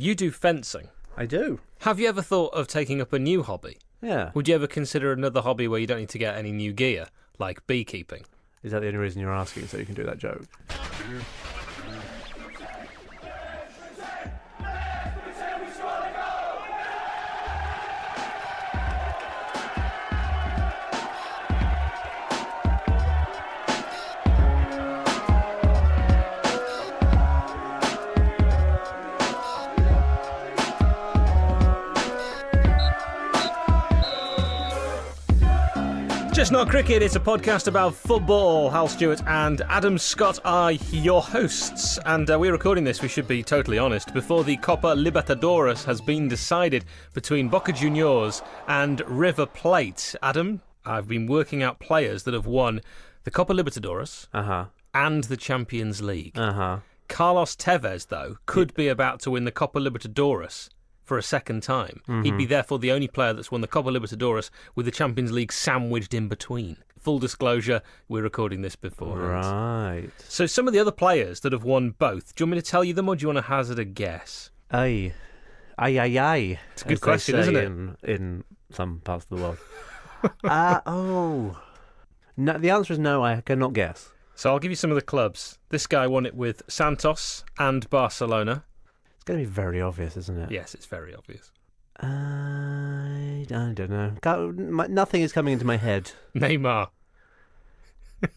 You do fencing. I do. Have you ever thought of taking up a new hobby? Yeah. Would you ever consider another hobby where you don't need to get any new gear, like beekeeping? Is that the only reason you're asking, so you can do that joke? Just Not Cricket, it's a podcast about football. Hal Stewart and Adam Scott are your hosts, and we're recording this, we should be totally honest, before the Copa Libertadores has been decided between Boca Juniors and River Plate. Adam, I've been working out players that have won the Copa Libertadores and the Champions League. Carlos Tevez, though, could be about to win the Copa Libertadores for a second time. He'd be therefore the only player that's won the Copa Libertadores with the Champions League sandwiched in between. Full disclosure, we're recording this beforehand. Right. So some of the other players that have won both, do you want me to tell you them or do you want to hazard a guess? Aye. It's a good question, isn't it? In some parts of the world. No, the answer is no, I cannot guess. So I'll give you some of the clubs. This guy won it with Santos and Barcelona. It's going to be very obvious, isn't it? Yes, it's very obvious. I don't know. Nothing is coming into my head. Neymar.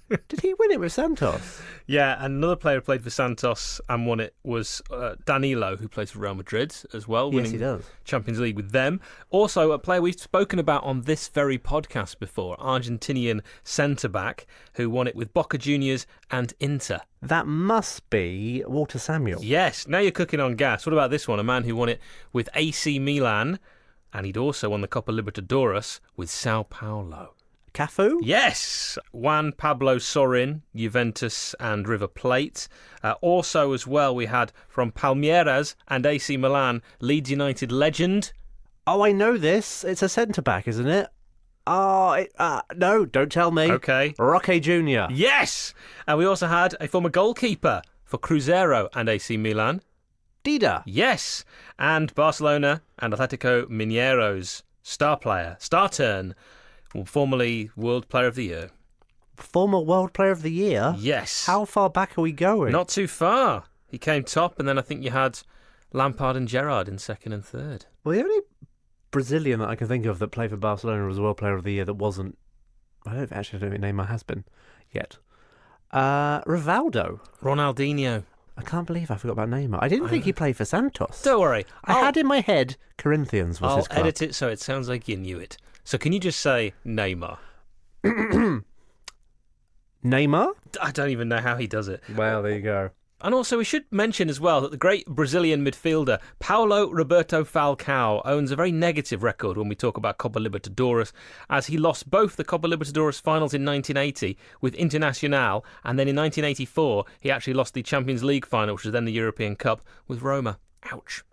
Did he win it with Santos? Yeah, and another player who played for Santos and won it was Danilo, who plays for Real Madrid as well. Yes, he does. Champions League with them. Also, a player we've spoken about on this very podcast before, Argentinian centre-back, who won it with Boca Juniors and Inter. That must be Walter Samuel. Yes, now you're cooking on gas. What about this one? A man who won it with AC Milan, and he'd also won the Copa Libertadores with Sao Paulo. Cafu? Yes, Juan Pablo Sorin, Juventus and River Plate. Also as well we had from Palmeiras and AC Milan, Leeds United legend. Oh, I know this. It's a centre-back, isn't it? No, don't tell me. Okay. Roque Jr. Yes! And we also had a former goalkeeper for Cruzeiro and AC Milan. Dida. Yes! And Barcelona and Atletico Mineiro's star player, star turn, formerly World Player of the Year. Former World Player of the Year? Yes. How far back are we going? Not too far. He came top, and then I think you had Lampard and Gerrard in second and third. Well, the only Brazilian that I can think of that played for Barcelona was World Player of the Year that wasn't... I don't think Neymar has been yet. Rivaldo. Ronaldinho. I can't believe I forgot about Neymar. I didn't think he played for Santos. Don't worry. I had in my head Corinthians was his club. I'll edit it so it sounds like you knew it. So can you just say Neymar? Neymar? I don't even know how he does it. Well, there you go. And also we should mention as well that the great Brazilian midfielder Paulo Roberto Falcao owns a very negative record when we talk about Copa Libertadores, as he lost both the Copa Libertadores finals in 1980 with Internacional, and then in 1984 he actually lost the Champions League final, which was then the European Cup, with Roma. Ouch.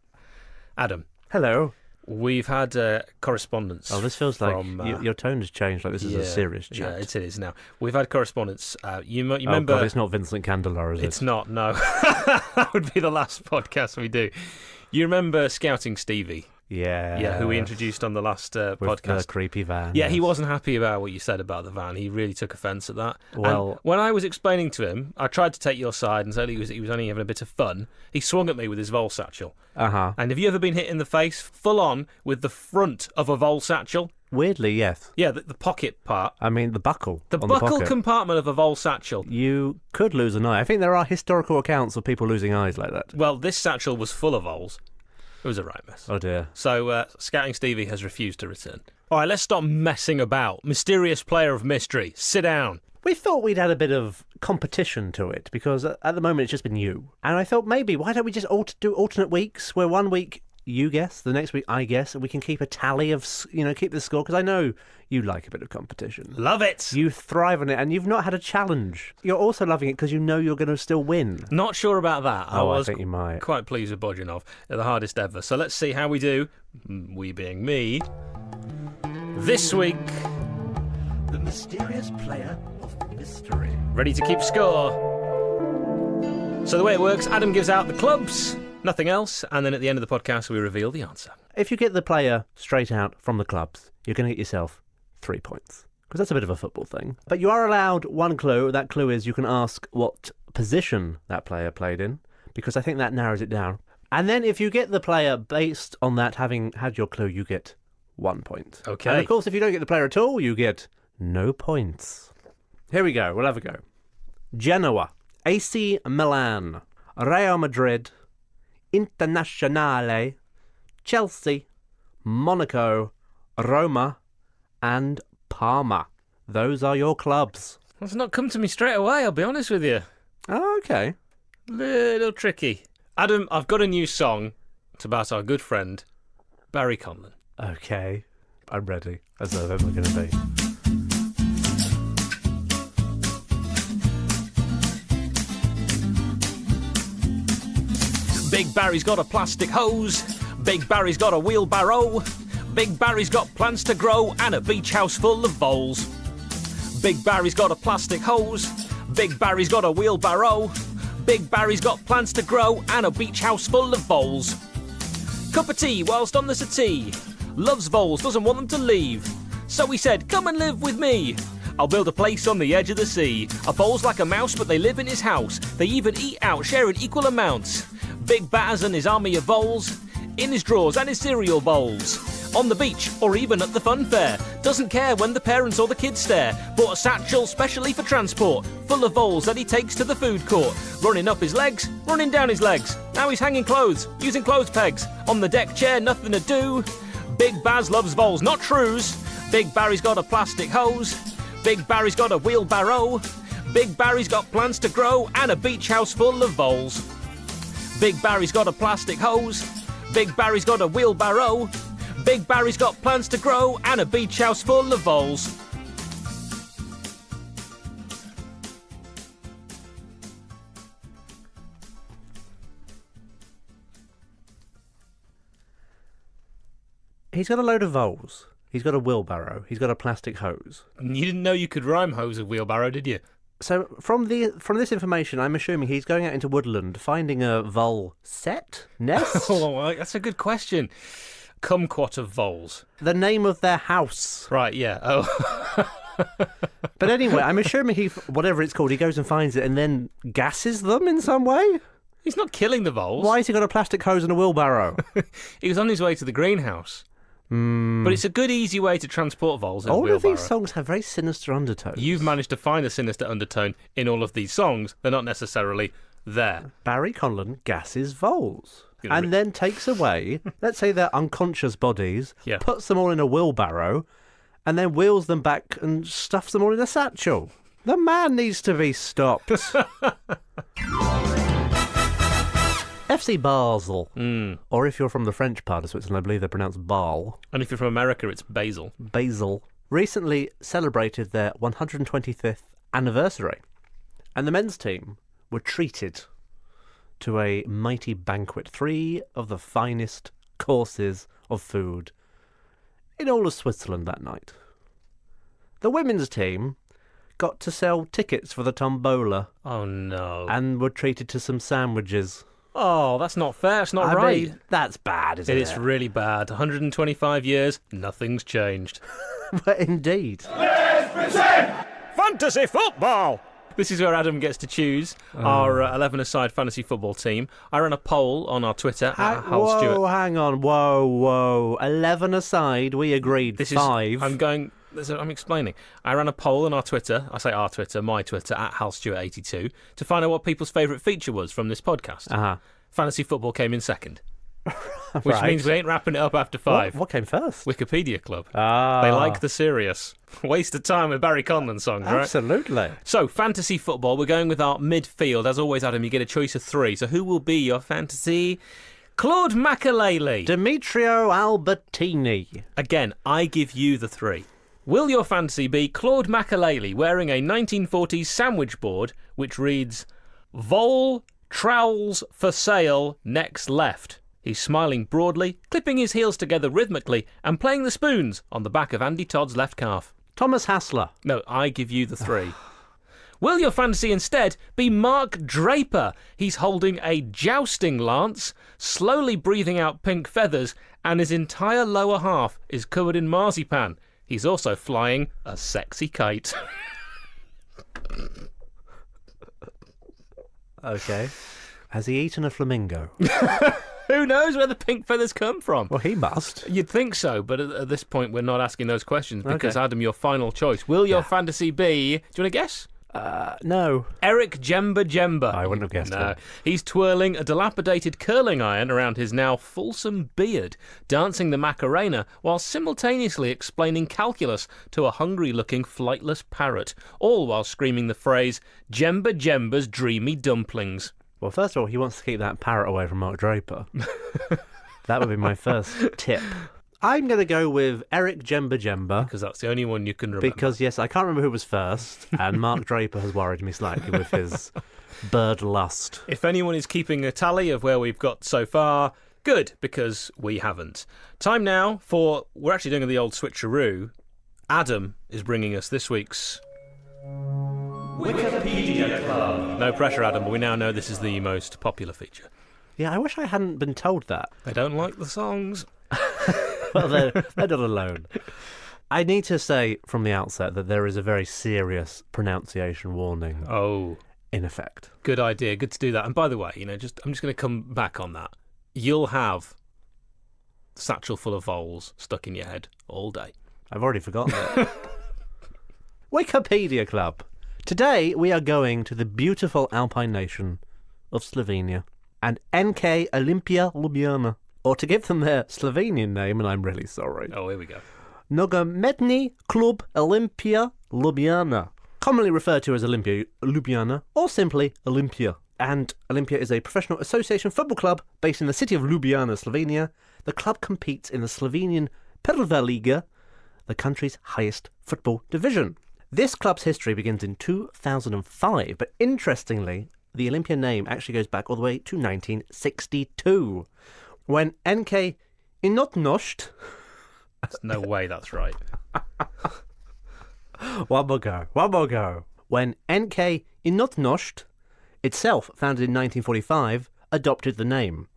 Adam. Hello. We've had correspondence. Oh, this feels like your tone has changed. Like this is a serious chat. Yeah, it is now. We've had correspondence. You remember? Oh God, it's not Vincent Candela, is it? It's not. No, that would be the last podcast we do. You remember Scouting Stevie? Yeah, who we introduced on the last with podcast. The creepy van. Yeah, he wasn't happy about what you said about the van. He really took offence at that. Well, and when I was explaining to him, I tried to take your side and say he was only having a bit of fun. He swung at me with his Vol satchel. And have you ever been hit in the face full on with the front of a Vol satchel? Weirdly, yes. Yeah, the pocket part. I mean, the buckle. The on buckle the compartment of a Vol satchel. You could lose an eye. I think there are historical accounts of people losing eyes like that. Well, this satchel was full of Vols. It was a right mess. Oh dear. So Scouting Stevie has refused to return. All right, let's stop messing about. Mysterious player of mystery, sit down. We thought we'd add a bit of competition to it because at the moment it's just been you. And I thought maybe why don't we just do alternate weeks where one week you guess, the next week I guess, and we can keep a tally of, keep the score, because I know you like a bit of competition. Love it. You thrive on it, and you've not had a challenge. You're also loving it because you know you're going to still win. Not sure about that. I think you might. Quite pleased with Bodjanov. They're the hardest ever. So let's see how we do, we being me, this week. The mysterious player of mystery. Ready to keep score? So the way it works, Adam gives out the clubs, Nothing else, and then at the end of the podcast we reveal the answer. If you get the player straight out from the clubs, you're going to get yourself 3 points. Because that's a bit of a football thing. But you are allowed one clue. That clue is you can ask what position that player played in, because I think that narrows it down. And then if you get the player based on that, having had your clue, you get 1 point. Okay. And of course, if you don't get the player at all, you get no points. Here we go. We'll have a go. Genoa, AC Milan, Real Madrid, Internazionale, Chelsea, Monaco, Roma, and Parma. Those are your clubs. That's not come to me straight away, I'll be honest with you. Oh, okay. Little tricky. Adam, I've got a new song. It's about our good friend, Barry Conlon. Okay. I'm ready, as I'm ever going to be. Big Barry's got a plastic hose. Big Barry's got a wheelbarrow. Big Barry's got plants to grow and a beach house full of voles. Big Barry's got a plastic hose. Big Barry's got a wheelbarrow. Big Barry's got plants to grow and a beach house full of voles. Cup of tea whilst on the settee. Loves voles, doesn't want them to leave. So he said, come and live with me. I'll build a place on the edge of the sea. A vole's like a mouse, but they live in his house. They even eat out, sharing equal amounts. Big Batters and his army of voles. In his drawers and his cereal bowls. On the beach or even at the fun fair. Doesn't care when the parents or the kids stare. Bought a satchel specially for transport, full of voles that he takes to the food court. Running up his legs, running down his legs. Now he's hanging clothes, using clothes pegs. On the deck chair, nothing to do. Big Baz loves voles, not shrews. Big Barry's got a plastic hose. Big Barry's got a wheelbarrow. Big Barry's got plants to grow and a beach house full of voles. Big Barry's got a plastic hose. Big Barry's got a wheelbarrow. Big Barry's got plants to grow and a beach house full of voles. He's got a load of voles. He's got a wheelbarrow. He's got a plastic hose. You didn't know you could rhyme hose with wheelbarrow, did you? So from this information, I'm assuming he's going out into woodland, finding a vole nest. Oh, that's a good question. Kumquat of voles. The name of their house. Right, yeah. Oh. But anyway, I'm assuming whatever it's called, he goes and finds it and then gasses them in some way. He's not killing the voles. Why has he got a plastic hose and a wheelbarrow? He was on his way to the greenhouse. But it's a good, easy way to transport voles in a All wheelbarrow. of these songs have very sinister undertones. You've managed to find a sinister undertone in all of these songs. They're not necessarily there. Barry Conlon gasses voles. Gonna And then takes away, let's say their unconscious bodies, Yeah. puts them all in a wheelbarrow, and then wheels them back and stuffs them all in a satchel. The man needs to be stopped. FC Basel. Or if you're from the French part of Switzerland, I believe they're pronounced Basel. And if you're from America, it's basil. Basel. Recently celebrated their 125th anniversary. And the men's team were treated to a mighty banquet. 3 of the finest courses of food in all of Switzerland that night. The women's team got to sell tickets for the tombola Oh, no. and were treated to some sandwiches. Oh, that's not fair. That's not I right. mean, that's bad, isn't it? It's really bad. 125 years, nothing's changed. But indeed. Fantasy football! This is where Adam gets to choose our 11-a-side fantasy football team. I ran a poll on our Twitter at Hal Stewart. Whoa, hang on. Whoa. 11 aside, we agreed. This 5. I'm explaining. I ran a poll on our Twitter. I say our Twitter, my Twitter, at HalStewart82, to find out what people's favourite feature was from this podcast. Uh-huh. Fantasy football came in second, which Right. means we ain't wrapping it up after 5. What came first? Wikipedia Club. Ah. They like the serious. Waste of time with Barry Conlon songs, right? Absolutely. So, fantasy football, we're going with our midfield. As always, Adam, you get a choice of 3. So who will be your fantasy? Claude Makelele. Demetrio Albertini. Again, I give you the 3. Will your fantasy be Claude Makelele wearing a 1940s sandwich board which reads, Vol trowels for sale next left? He's smiling broadly, clipping his heels together rhythmically and playing the spoons on the back of Andy Todd's left calf. Thomas Hassler. No, I give you the 3. Will your fantasy instead be Mark Draper? He's holding a jousting lance, slowly breathing out pink feathers, and his entire lower half is covered in marzipan. He's also flying a sexy kite. Okay. Has he eaten a flamingo? Who knows where the pink feathers come from? Well, he must. You'd think so, but at this point we're not asking those questions because, Okay. Adam, your final choice. Will your fantasy be... Do you want to guess? No. Eric Jemba. I wouldn't have guessed No. him. He's twirling a dilapidated curling iron around his now fulsome beard, dancing the Macarena while simultaneously explaining calculus to a hungry-looking flightless parrot, all while screaming the phrase, Jemba's dreamy dumplings. Well, first of all, he wants to keep that parrot away from Mark Draper. That would be my first tip. I'm going to go with Eric Jemba. Because that's the only one you can remember. Because, yes, I can't remember who was first, and Mark Draper has worried me slightly with his bird lust. If anyone is keeping a tally of where we've got so far, good, because we haven't. Time now for... We're actually doing the old switcheroo. Adam is bringing us this week's... Wikipedia Club. No pressure, Adam, but we now know this is the most popular feature. Yeah, I wish I hadn't been told that. They don't like the songs. Well, they're not alone. I need to say from the outset that there is a very serious pronunciation warning Oh, in effect. good idea. Good to do that. And by the way, I'm just going to come back on that. You'll have a satchel full of voles stuck in your head all day. I've already forgotten it. Wikipedia Club. Today we are going to the beautiful alpine nation of Slovenia and NK Olimpia Ljubljana, or to give them their Slovenian name, and I'm really sorry, Oh, here we go. Nogometni Klub Olimpia Ljubljana, commonly referred to as Olimpia Ljubljana or simply Olimpia. And Olimpia is a professional association football club based in the city of Ljubljana, Slovenia. The club competes in the Slovenian Prva Liga, the country's highest football division. This club's history begins in 2005, but interestingly, the Olympia name actually goes back all the way to 1962, when NK Inotnost... There's no way that's right. One more go. When NK Inotnost, itself founded in 1945, adopted the name.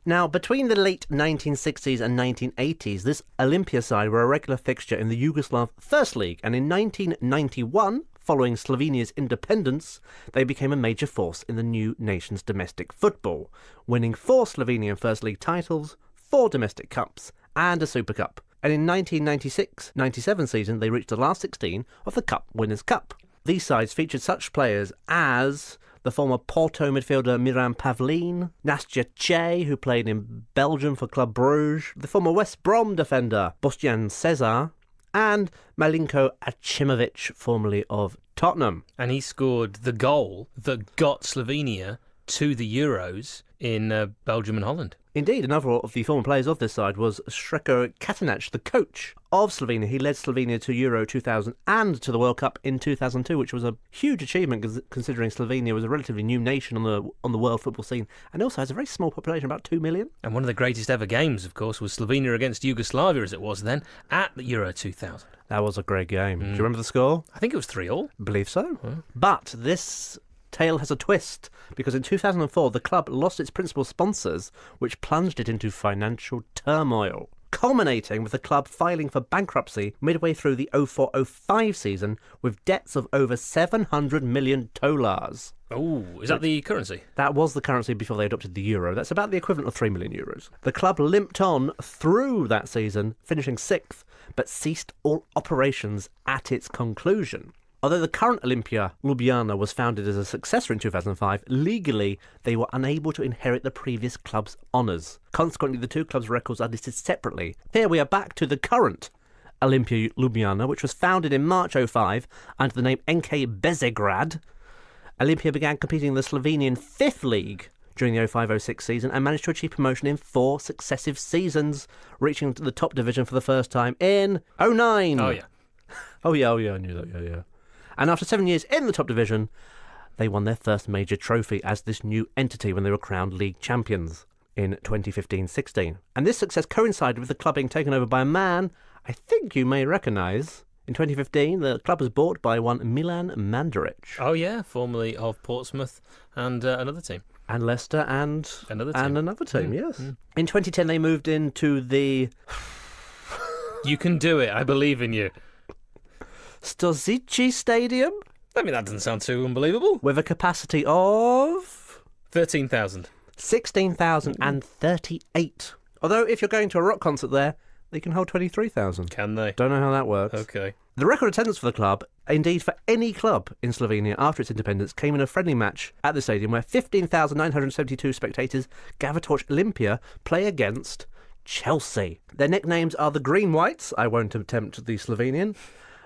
Now, between the late 1960s and 1980s, this Olympia side were a regular fixture in the Yugoslav First League, and in 1991, following Slovenia's independence, they became a major force in the new nation's domestic football, winning 4 Slovenian First League titles, 4 domestic cups, and a Super Cup. And in 1996-97 season, they reached the last 16 of the Cup Winners' Cup. These sides featured such players as the former Porto midfielder Miran Pavlin, Nastya Che, who played in Belgium for Club Bruges, the former West Brom defender Boštjan Cesar, and Malinko Achimovic, formerly of Tottenham. And he scored the goal that got Slovenia to the Euros in Belgium and Holland. Indeed, another of the former players of this side was Sreko Katanac, the coach of Slovenia. He led Slovenia to Euro 2000 and to the World Cup in 2002, which was a huge achievement considering Slovenia was a relatively new nation on the world football scene and also has a very small population, about 2 million. And one of the greatest ever games, of course, was Slovenia against Yugoslavia, as it was then, at the Euro 2000. That was a great game. Do you remember the score? I think it was 3-3. I believe so. But this tale has a twist, because in 2004 the club lost its principal sponsors, which plunged it into financial turmoil, culminating with the club filing for bankruptcy midway through the 04-05 season with debts of over 700 million tolars. Oh, is that the currency? That was the currency before they adopted the euro. That's about the equivalent of 3 million euros. The club limped on through that season, finishing 6th, but ceased all operations at its conclusion. Although the current Olympia Ljubljana was founded as a successor in 2005, legally they were unable to inherit the previous club's honours. Consequently, the two clubs' records are listed separately. Here we are back to the current Olympia Ljubljana, which was founded in March 05 under the name NK Bezigrad. Olympia began competing in the Slovenian 5th League during the 05-06 season and managed to achieve promotion in 4 successive seasons, reaching the top division for the first time in 09. Oh, yeah. Oh, yeah, I knew that, yeah. And after 7 years in the top division, they won their first major trophy as this new entity when they were crowned league champions in 2015-16. And this success coincided with the club being taken over by a man I think you may recognise In 2015, the club was bought by one Milan Mandaric. Oh, yeah, formerly of Portsmouth and another team. And Leicester and Another team. And another team, yes. In 2010, they moved into the You can do it. I believe in you. Stozici Stadium I mean, that doesn't sound too unbelievable. with a capacity of 13,000. 16,038. Although, if you're going to a rock concert there, they can hold 23,000. Can they? Don't know how that works. Okay. The record attendance for the club, indeed for any club in Slovenia after its independence, came in a friendly match at the stadium where 15,972 spectators gathered to watch Olympia play against Chelsea. Their nicknames are the Green Whites, I won't attempt the Slovenian,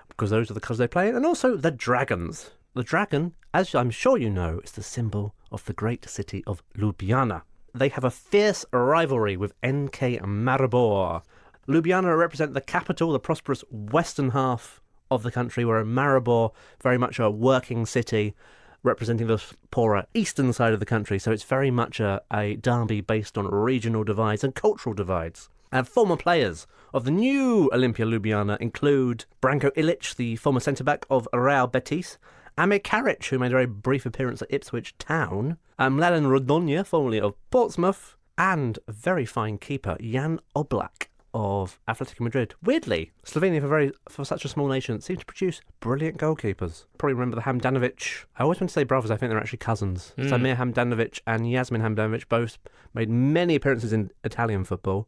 because those are the colours they play in, and also the Dragons. The dragon, as I'm sure you know, is the symbol of the great city of Ljubljana. They have a fierce rivalry with NK Maribor. Ljubljana represent the capital, the prosperous western half of the country, where Maribor, very much a working city, representing the poorer eastern side of the country. So it's very much a derby based on regional divides and cultural divides. And former players of the new Olimpia Ljubljana include Branko Ilic, the former centre-back of Real Betis, Amir Karic, who made a very brief appearance at Ipswich Town, Mladen Rodonja, formerly of Portsmouth, and a very fine keeper, Jan Oblak of Atletico Madrid. Weirdly, Slovenia, for such a small nation, seems to produce brilliant goalkeepers. Probably remember the Hamdanovic. I always want to say brothers, I think they're actually cousins. Samir Hamdanovic and Yasmin Hamdanovic both made many appearances in Italian football.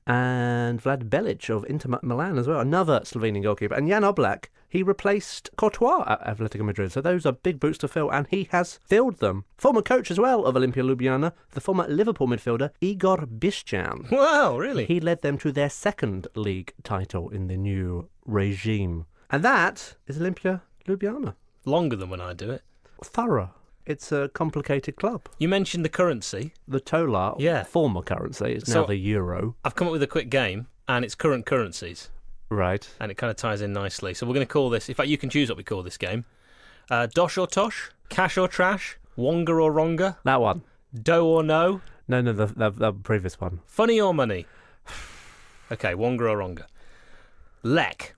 And Vlad Belic of Inter Milan as well, another Slovenian goalkeeper. And Jan Oblak, he replaced Courtois at Atletico Madrid. So those are big boots to fill, and he has filled them. Former coach as well of Olimpia Ljubljana, the former Liverpool midfielder Igor Bišćan. Wow, really? He led them to their second league title in the new regime. And that is Olimpia Ljubljana. Longer than when I do it. Thorough. It's a complicated club. You mentioned the currency. The tolar, Yeah. former currency, is So- now the euro. I've come up with a quick game, and it's current currencies. Right. And it kind of ties in nicely. So we're going to call this, in fact, you can choose what we call this game. Dosh or Tosh, Cash or Trash, Wonga or Ronga, That one. Dough or No, No, the previous one. Funny or Money. Okay, Wonga or Ronga. Lek.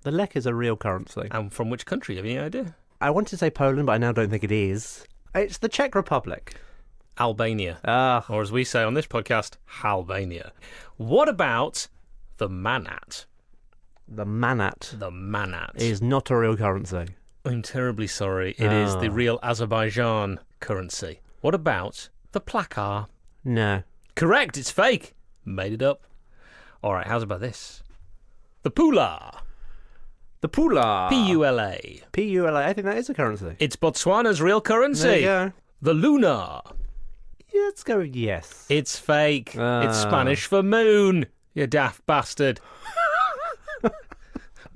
The lek is a real currency. And from which country? Have you any idea? I wanted to say Poland, but I now don't think it is. It's the Czech Republic. Albania. Ah, Or as we say on this podcast, Halbania. What about the Manat? the manat The Manat. is not a real currency. I'm terribly sorry. It is the Oh. real Azerbaijan currency. What about the Plakar? No. Correct, it's fake. Made it up. All right, how's about this? The Pula. The Pula. P-U-L-A. P-U-L-A. I think that is a currency. It's Botswana's real currency. There you go. The Luna. Yeah, let's go with yes. It's fake. Ah. It's Spanish for moon, you daft bastard.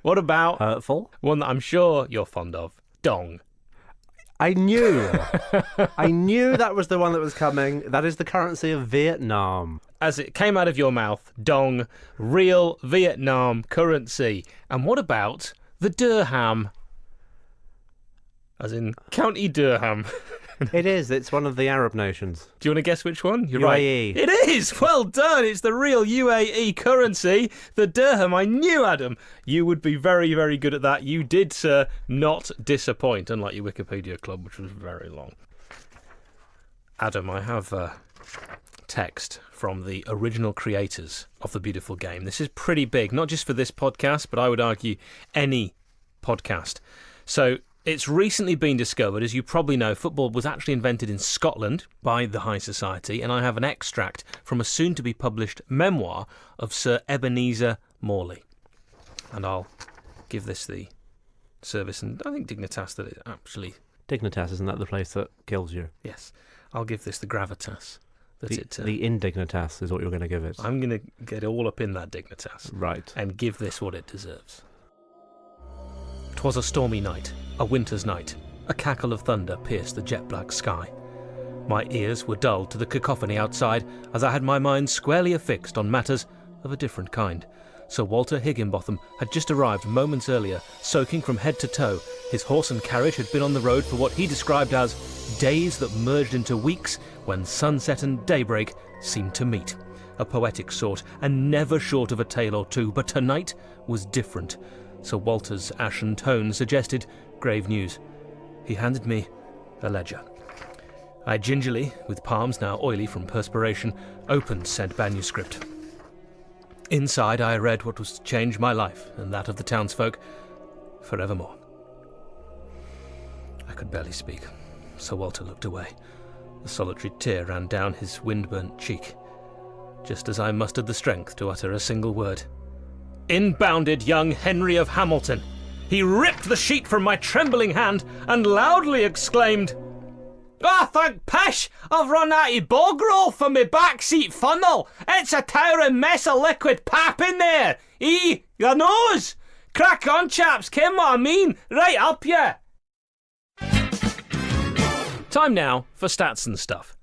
What about Hurtful. one that I'm sure you're fond of? Dong. I knew. I knew that was the one that was coming. That is the currency of Vietnam. As it came out of your mouth, dong, real Vietnam currency. And what about the dirham? As in County Durham. It is. It's one of the Arab nations. Do you want to guess which one? You're UAE. right. It is! Well done! It's the real UAE currency. The dirham. I knew, Adam, you would be very, very good at that. You did, sir, not disappoint, unlike your Wikipedia club, which was very long. Adam, I have text from the original creators of the beautiful game. This is pretty big, not just for this podcast, but I would argue any podcast. So it's recently been discovered, as you probably know, football was actually invented in Scotland by the High Society, and I have an extract from a soon-to-be-published memoir of Sir Ebenezer Morley. And I'll give this the service, and I think dignitas that it actually... Dignitas, isn't that the place that kills you? Yes, I'll give this the gravitas. The indignitas is what you're going to give it. I'm going to get all up in that dignitas Right. and give this what it deserves. 'Twas a stormy night, a winter's night. A cackle of thunder pierced the jet-black sky. My ears were dulled to the cacophony outside, as I had my mind squarely affixed on matters of a different kind. Sir Walter Higginbotham had just arrived moments earlier, soaking from head to toe. His horse and carriage had been on the road for what he described as days that merged into weeks, when sunset and daybreak seemed to meet. A poetic sort, and never short of a tale or two, but tonight was different. Sir Walter's ashen tone suggested grave news. He handed me a ledger. I gingerly, with palms now oily from perspiration, opened said manuscript. Inside I read what was to change my life and that of the townsfolk forevermore. I could barely speak. Sir Walter looked away. A solitary tear ran down his wind-burnt cheek, just as I mustered the strength to utter a single word. In bounded young Henry of Hamilton. He ripped the sheet from my trembling hand and loudly exclaimed, "Ah, thank pish! I've run out of bog roll for my backseat funnel. It's a towering mess of liquid pap in there. Your nose! Crack on, chaps, ken what I mean? Right up ya!" Time now for stats and stuff.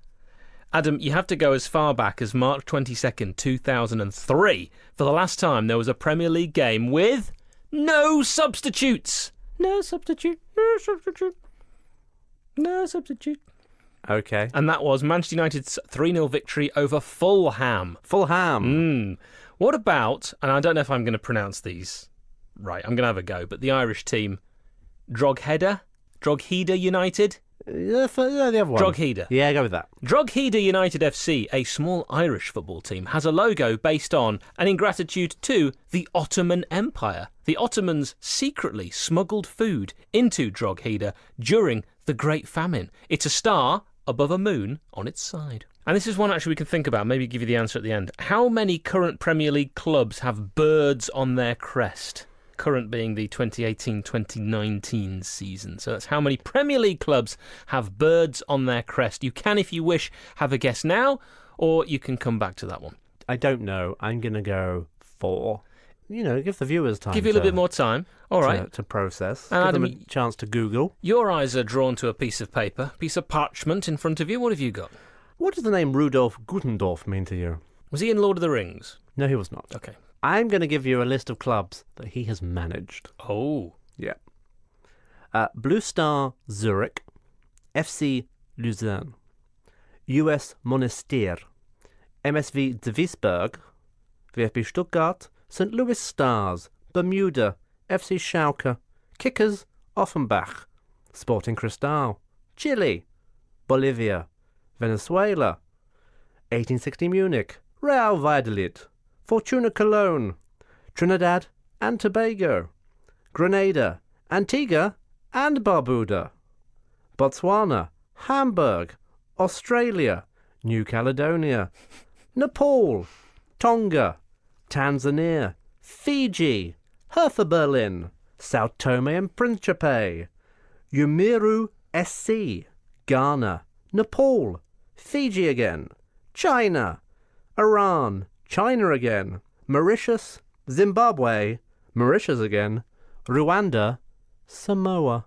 Adam, you have to go as far back as March 22nd, 2003 for the last time there was a Premier League game with no substitutes. No substitute, no substitute, no substitute. Okay. And that was Manchester United's 3-0 victory over Fulham. Fulham. What about, and I don't know if I'm going to pronounce these right, I'm going to have a go, but the Irish team, Drogheda United? The other one. Drogheda. Yeah, go with that. Drogheda United FC, a small Irish football team, has a logo based on and in gratitude to the Ottoman Empire. The Ottomans secretly smuggled food into Drogheda during the Great Famine. It's a star above a moon on its side. And this is one actually we can think about, maybe give you the answer at the end. How many current Premier League clubs have birds on their crest? Current being the 2018-2019 season. So that's how many Premier League clubs have birds on their crest. You can, if you wish, have a guess now, or you can come back to that one. I don't know. I'm going to go 4. Give the viewers time. Give you a little bit more time. All right. To process. And Give Adam, them a chance to Google. Your eyes are drawn to a piece of paper, piece of parchment in front of you. What have you got? What does the name Rudolf Gutendorf mean to you? Was he in Lord of the Rings? No, he was not. Okay. I'm going to give you a list of clubs that he has managed. Oh. Yeah. Blue Star Zurich, FC Luzern, US Monastir, MSV Duisburg, VfB Stuttgart, St. Louis Stars, Bermuda, FC Schalke, Kickers, Offenbach, Sporting Cristal, Chile, Bolivia, Venezuela, 1860 Munich, Real Valladolid, Fortuna Cologne, Trinidad and Tobago, Grenada, Antigua and Barbuda, Botswana, Hamburg, Australia, New Caledonia, Nepal, Tonga, Tanzania, Fiji, Hertha Berlin, Sao Tome and Principe, Umiru SC, Ghana, Nepal, Fiji again, China, Iran, China again, Mauritius, Zimbabwe, Mauritius again, Rwanda, Samoa.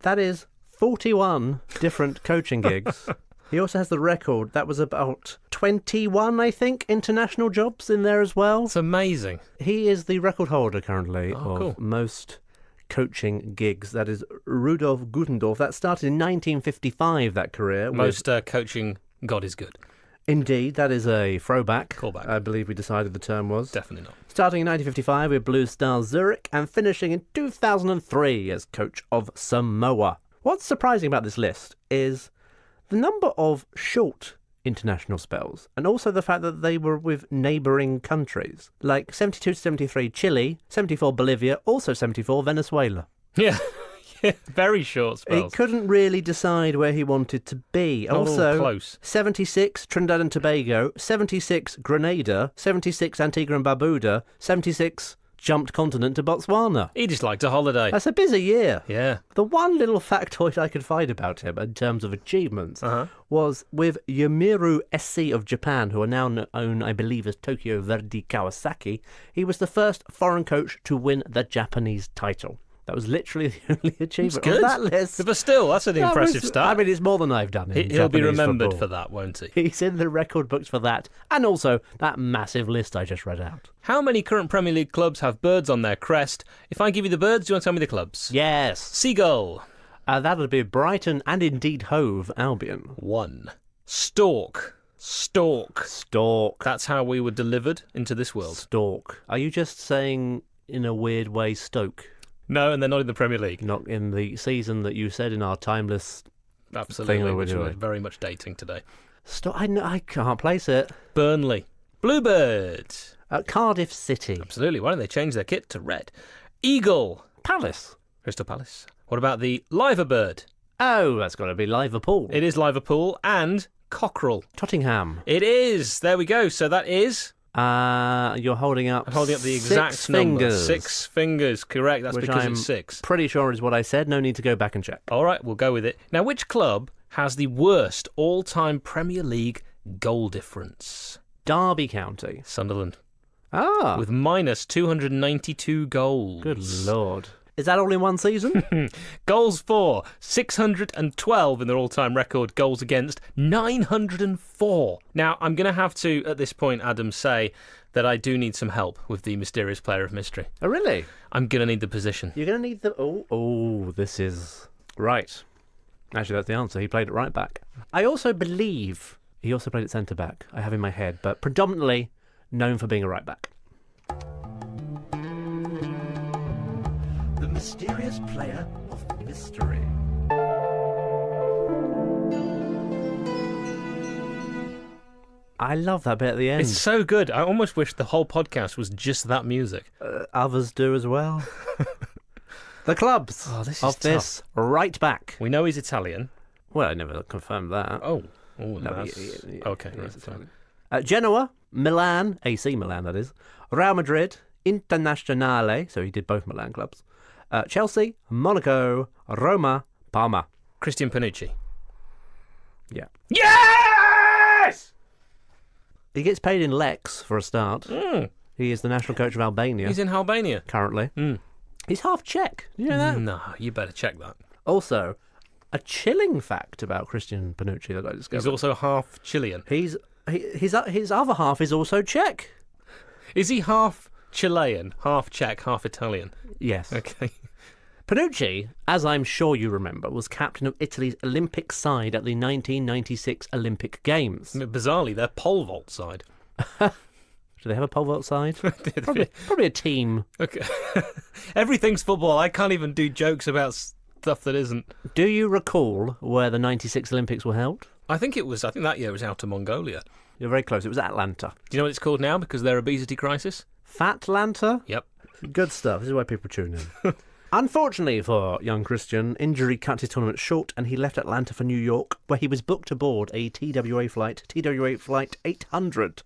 That is 41 different coaching gigs. He also has the record. That was about 21, I think, international jobs in there as well. It's amazing. He is the record holder currently of cool. most coaching gigs. That is Rudolf Gutendorf. That started in 1955, that career. Most coaching, God is good. Indeed, that is a throwback. Callback. I believe we decided the term was. Definitely not. Starting in 1955 with Blue Star Zurich and finishing in 2003 as coach of Samoa. What's surprising about this list is the number of short international spells and also the fact that they were with neighbouring countries. Like 72 to 73 Chile, 74 Bolivia, also 74 Venezuela. Yeah. Yeah, very short spells. He couldn't really decide where he wanted to be. Not also, all close. 76 Trinidad and Tobago, 76 Grenada, 76 Antigua and Barbuda, 76 jumped continent to Botswana. He just liked a holiday. That's a busy year. Yeah. The one little factoid I could find about him in terms of achievements was with Yomiuri SC of Japan, who are now known, I believe, as Tokyo Verdy Kawasaki. He was the first foreign coach to win the Japanese title. That was literally the only achievement on that list. But still, that's an impressive start. I mean, it's more than I've done in He'll be Japanese remembered football. for that, won't he? He's in the record books for that, and also that massive list I just read out. How many current Premier League clubs have birds on their crest? If I give you the birds, do you want to tell me the clubs? Yes. Seagull. That would be Brighton and indeed Hove Albion. 1. Stork. Stork. That's how we were delivered into this world. Stork. Are you just saying in a weird way, Stoke. No, and they're not in the Premier League. Not in the season that you said in our timeless Absolutely, thing that we're which we're doing. very much dating today. I can't place it. Burnley. Bluebirds. Cardiff City. Absolutely. Why don't they change their kit to red? Eagle. Palace. Crystal Palace. What about the Liverbird? Oh, that's got to be Liverpool. It is Liverpool. And Cockerel. Tottenham. It is. There we go. So that is... You're holding up. I'm holding up the exact number. Fingers. 6 fingers. Correct. That's Which because I'm it's 6. pretty sure is what I said. No need to go back and check. All right, we'll go with it. Now, which club has the worst all-time Premier League goal difference? Derby County. Sunderland. Ah. With minus 292 goals. Good lord. Is that all in one season? Goals for 612 in their all-time record. Goals against 904. Now, I'm going to have to, at this point, Adam, say that I do need some help with the mysterious player of mystery. Oh, really? I'm going to need the position. You're going to need the... Oh, this is... Right. Actually, that's the answer. He played it right back. I also believe he also played at centre-back. I have in my head, but predominantly known for being a right back. The mysterious player of mystery. I love that bit at the end. It's so good. I almost wish the whole podcast was just that music. Others do as well. The clubs This is of this right back. We know he's Italian. Well, I never confirmed that. Oh, No, that's... he- okay, he right, is fine. Italian. Genoa, Milan, AC Milan that is, Real Madrid, Internazionale, so he did both Milan clubs, Chelsea, Monaco, Roma, Parma. Christian Panucci. Yeah. Yes! He gets paid in Lex for a start. He is the national coach of Albania He's in Albania. currently. He's half Czech. Did you know that? No, you better check that. Also, a chilling fact about Christian Panucci that I discovered. He's also half Chilean. His other half is also Czech. Is he half Chilean, half Czech, half Italian? Yes. Okay. Panucci, as I'm sure you remember, was captain of Italy's Olympic side at the 1996 Olympic Games. Bizarrely, they're pole vault side. Do they have a pole vault side? Probably a team. Okay. Everything's football. I can't even do jokes about stuff that isn't. Do you recall where the 96 Olympics were held? I think that year it was out of Mongolia. You're very close. It was Atlanta. Do you know what it's called now because of their obesity crisis? Fatlanta? Yep. Good stuff. This is why people tune in. Unfortunately for young Christian, injury cut his tournament short and he left Atlanta for New York, where he was booked aboard a TWA Flight 800,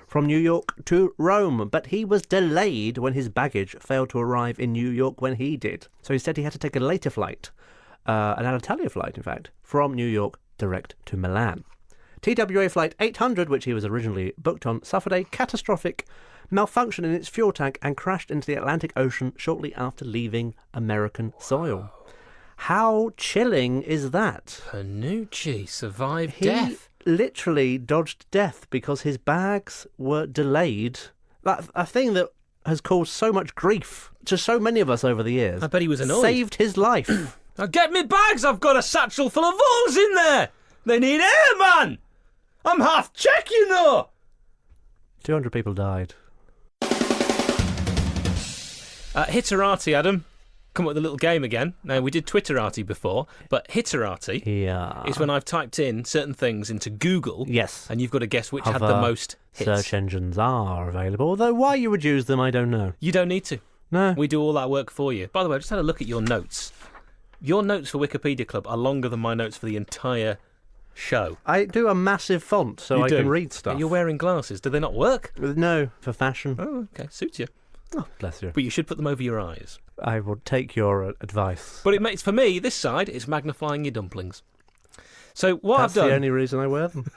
from New York to Rome. But he was delayed when his baggage failed to arrive in New York when he did. So instead he had to take a later flight, an Alitalia flight, in fact, from New York direct to Milan. TWA Flight 800, which he was originally booked on, suffered a catastrophic malfunction in its fuel tank and crashed into the Atlantic Ocean shortly after leaving American soil. How chilling is that? Panucci survived He death. literally dodged death because his bags were delayed. A thing that has caused so much grief to so many of us over the years. I bet he was annoyed. Saved his life. Now get me bags! I've got a satchel full of balls in there! They need air, man! I'm half Czech, you know! 200 people died. Hitterati, Adam. Come up with a little game again. Now, we did Twitterati before, but Hitterati Yeah. is when I've typed in certain things into Google, Yes. and you've got to guess which had Other the most hits. Search engines are available, although why you would use them, I don't know. You don't need to. No. We do all that work for you. By the way, I just had a look at your notes. Your notes for Wikipedia Club are longer than my notes for the entire show. I do a massive font so You I do. can read stuff. You're wearing glasses. Do they not work? No, for fashion. Oh, okay. Suits you. Oh, bless you. But you should put them over your eyes. I will take your advice. But it makes, for me, this side, it's magnifying your dumplings. So what That's I've done, the only reason I wear them.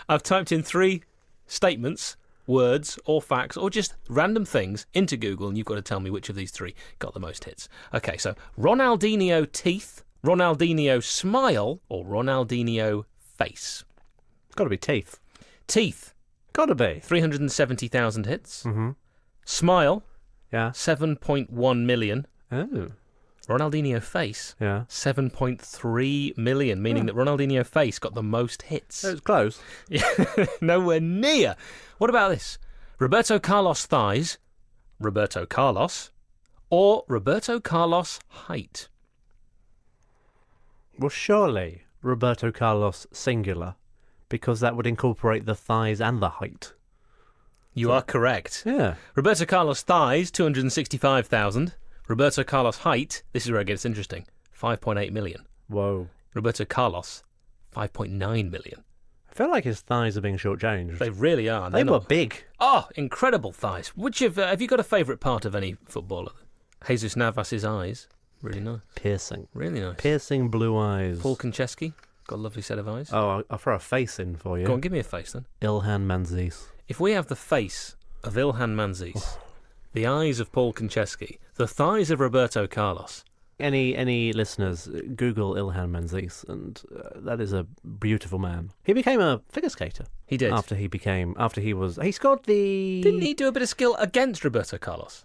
I've typed in 3 statements, words or facts or just random things into Google, and you've got to tell me which of these 3 got the most hits. Okay, so Ronaldinho teeth, Ronaldinho smile, or Ronaldinho face? Got to be teeth. Teeth, Got to be. 370,000 hits. Mm-hmm. Smile, Yeah. 7.1 million. Oh. Ronaldinho face, Yeah. 7.3 million, meaning that Ronaldinho face got the most hits. It was close. Nowhere near. What about this? Roberto Carlos thighs, Roberto Carlos, or Roberto Carlos' height? Well, surely Roberto Carlos singular, because that would incorporate the thighs and the height. You are correct. Yeah. Roberto Carlos' thighs, 265,000. Roberto Carlos' height, this is where it gets interesting, 5.8 million. Whoa. Roberto Carlos, 5.9 million. I feel like his thighs are being shortchanged. They really are. They were big. Oh, incredible thighs. Which have you got a favourite part of any footballer? Jesus Navas's eyes, really nice. Piercing. Really nice. Piercing blue eyes. Paul Konchesky, got a lovely set of eyes. Oh, I'll throw a face in for you. Go on, give me a face then. Ilhan Manzis. If we have the face of Ilhan Manzis, the eyes of Paul Konchesky, the thighs of Roberto Carlos. Any listeners, Google Ilhan Manzis, and that is a beautiful man. He became a figure skater. He did. He scored the... Didn't he do a bit of skill against Roberto Carlos?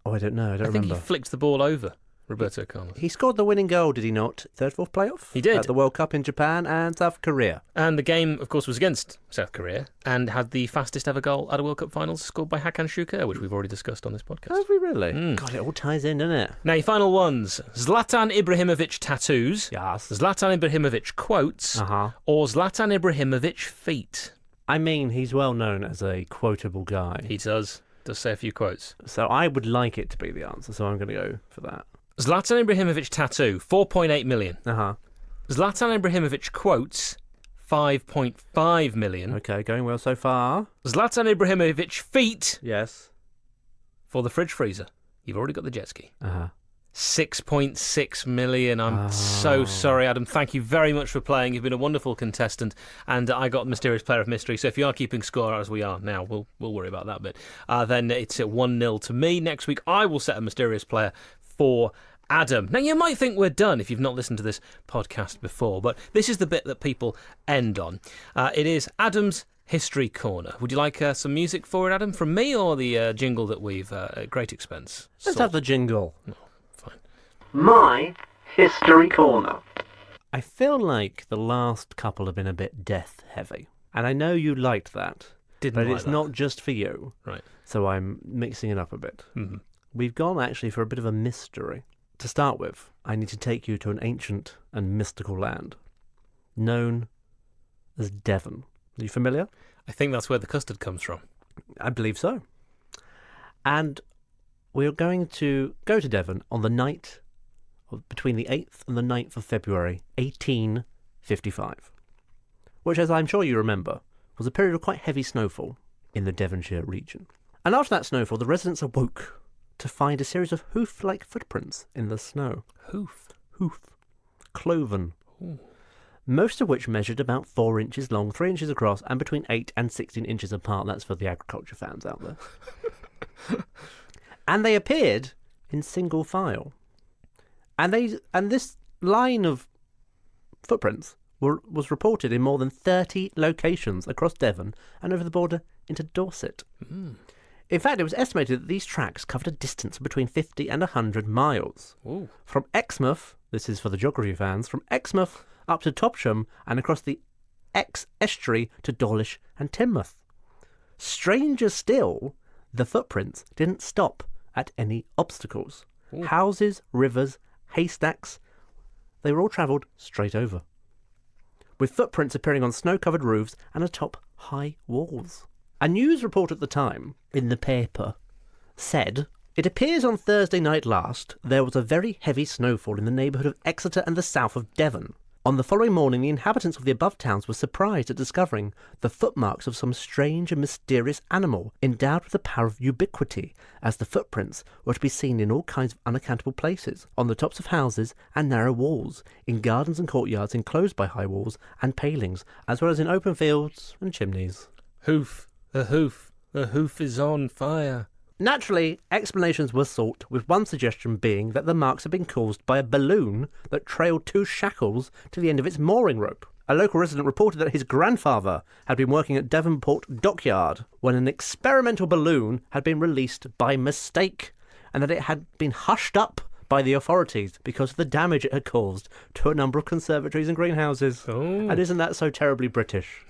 Oh, I don't know. I don't I think remember. he flicked the ball over Roberto Carlos. He scored the winning goal, did he not? Third, fourth playoff? He did. At the World Cup in Japan and South Korea. And the game, of course, was against South Korea and had the fastest ever goal at a World Cup finals scored by Hakan Şükür, which we've already discussed on this podcast. Have we really? Mm. God, it all ties in, doesn't it? Now, your final ones. Zlatan Ibrahimovic tattoos, Yes. Zlatan Ibrahimovic quotes, Uh-huh. or Zlatan Ibrahimovic feet. I mean, he's well known as a quotable guy. He does say a few quotes. So I would like it to be the answer, so I'm going to go for that. Zlatan Ibrahimovic tattoo, 4.8 million. Uh-huh. Zlatan Ibrahimovic quotes, 5.5 million. Okay, going well so far. Zlatan Ibrahimovic feet Yes. for the fridge freezer. You've already got the jet ski. Uh-huh. 6.6 million. I'm so sorry, Adam. Thank you very much for playing. You've been a wonderful contestant, and I got Mysterious Player of Mystery. So if you are keeping score as we are now, we'll worry about that bit. Then it's at 1-0 to me. Next week, I will set a Mysterious Player for Adam. Now, you might think we're done if you've not listened to this podcast before, but this is the bit that people end on. It is Adam's History Corner. Would you like some music for it, Adam, from me, or the jingle that we've, at great expense? Let's have the jingle. Fine. My History Corner. I feel like the last couple have been a bit death-heavy. And I know you liked that. Didn't but like it's that. not just for you. Right. So I'm mixing it up a bit. Mhm. We've gone actually for a bit of a mystery. To start with, I need to take you to an ancient and mystical land known as Devon. Are you familiar? I think that's where the custard comes from. I believe so. And we're going to go to Devon on the night between the 8th and the 9th of February, 1855, which, as I'm sure you remember, was a period of quite heavy snowfall in the Devonshire region. And after that snowfall, the residents awoke to find a series of hoof-like footprints in the snow. Hoof. Cloven. Ooh. Most of which measured about 4 inches long, 3 inches across, and between 8 and 16 inches apart. That's for the agriculture fans out there. And they appeared in single file. And this line of footprints was reported in more than 30 locations across Devon and over the border into Dorset. Mm. In fact, it was estimated that these tracks covered a distance of between 50 and 100 miles. Ooh. From Exmouth, this is for the geography fans, from Exmouth up to Topsham and across the Exe estuary to Dawlish and Teignmouth. Stranger still, the footprints didn't stop at any obstacles. Ooh. Houses, rivers, haystacks, they were all travelled straight over, with footprints appearing on snow-covered roofs and atop high walls. A news report at the time, in the paper, said, "It appears on Thursday night last there was a very heavy snowfall in the neighbourhood of Exeter and the south of Devon. On the following morning the inhabitants of the above towns were surprised at discovering the footmarks of some strange and mysterious animal endowed with the power of ubiquity, as the footprints were to be seen in all kinds of unaccountable places, on the tops of houses and narrow walls, in gardens and courtyards enclosed by high walls and palings, as well as in open fields and chimneys." Hoof. The hoof is on fire. Naturally, explanations were sought, with one suggestion being that the marks had been caused by a balloon that trailed 2 shackles to the end of its mooring rope. A local resident reported that his grandfather had been working at Devonport Dockyard when an experimental balloon had been released by mistake, and that it had been hushed up by the authorities because of the damage it had caused to a number of conservatories and greenhouses. Oh. And isn't that so terribly British?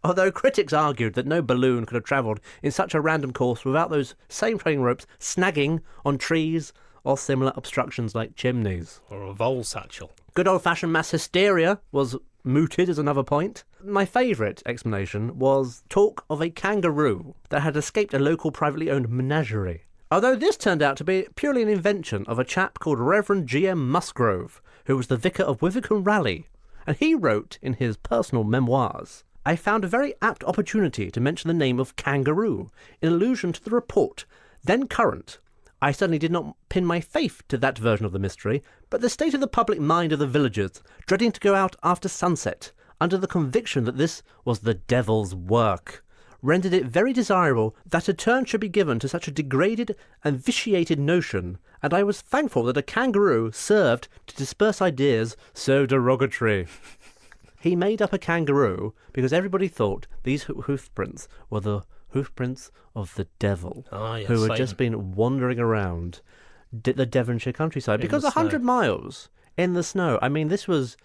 Although critics argued that no balloon could have travelled in such a random course without those same trailing ropes snagging on trees or similar obstructions like chimneys. Or a vole satchel. Good old-fashioned mass hysteria was mooted as another point. My favourite explanation was talk of a kangaroo that had escaped a local privately owned menagerie. Although this turned out to be purely an invention of a chap called Reverend G.M. Musgrove, who was the vicar of Withycombe Raleigh, and he wrote in his personal memoirs, "I found a very apt opportunity to mention the name of kangaroo, in allusion to the report, then current. I certainly did not pin my faith to that version of the mystery, but the state of the public mind of the villagers, dreading to go out after sunset, under the conviction that this was the devil's work, rendered it very desirable that a turn should be given to such a degraded and vitiated notion, and I was thankful that a kangaroo served to disperse ideas so derogatory." He made up a kangaroo because everybody thought these hoofprints were the hoofprints of the devil, Yes, who had Satan. just been wandering around the Devonshire countryside. Because the 100 miles in the snow, I mean,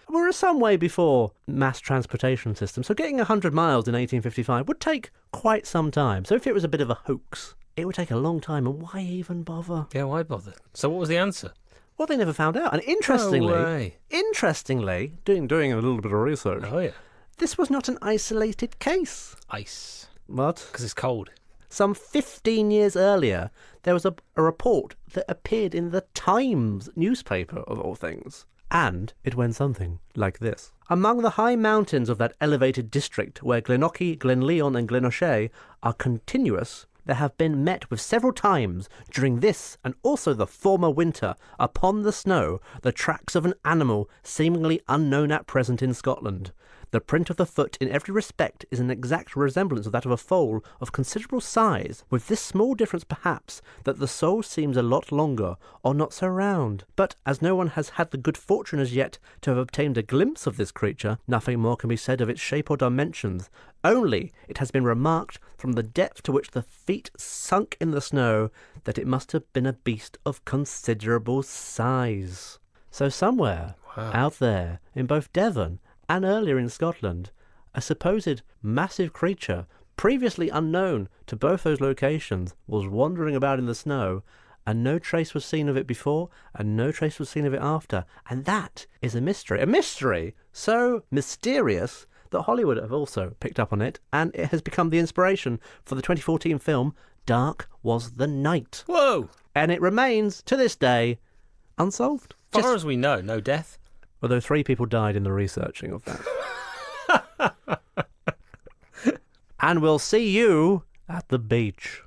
we're some way before mass transportation system, so getting 100 miles in 1855 would take quite some time. So if it was a bit of a hoax, it would take a long time, and why even bother? Yeah, why bother? So what was the answer? Well, they never found out. And No way. interestingly, doing a little bit of research, Oh, yeah. this was not an isolated case. Ice. What? Because it's cold. Some 15 years earlier, there was a report that appeared in the Times newspaper, of all things. And it went something like this. Among the high mountains of that elevated district where Glenorchy, Glenlyon and Glenorchy are continuous, there have been met with several times during this and also the former winter upon the snow the tracks of an animal seemingly unknown at present in Scotland. The print of the foot in every respect is an exact resemblance of that of a foal of considerable size, with this small difference perhaps that the sole seems a lot longer or not so round. But as no one has had the good fortune as yet to have obtained a glimpse of this creature, nothing more can be said of its shape or dimensions. Only it has been remarked from the depth to which the feet sunk in the snow that it must have been a beast of considerable size. So somewhere out there in both Devon and earlier in Scotland, a supposed massive creature, previously unknown to both those locations, was wandering about in the snow, and no trace was seen of it before, and no trace was seen of it after. And that is a mystery. A mystery so mysterious that Hollywood have also picked up on it, and it has become the inspiration for the 2014 film Dark Was the Night. Whoa! And it remains, to this day, unsolved. As far as we know, no death. Although 3 people died in the researching of that. And we'll see you at the beach.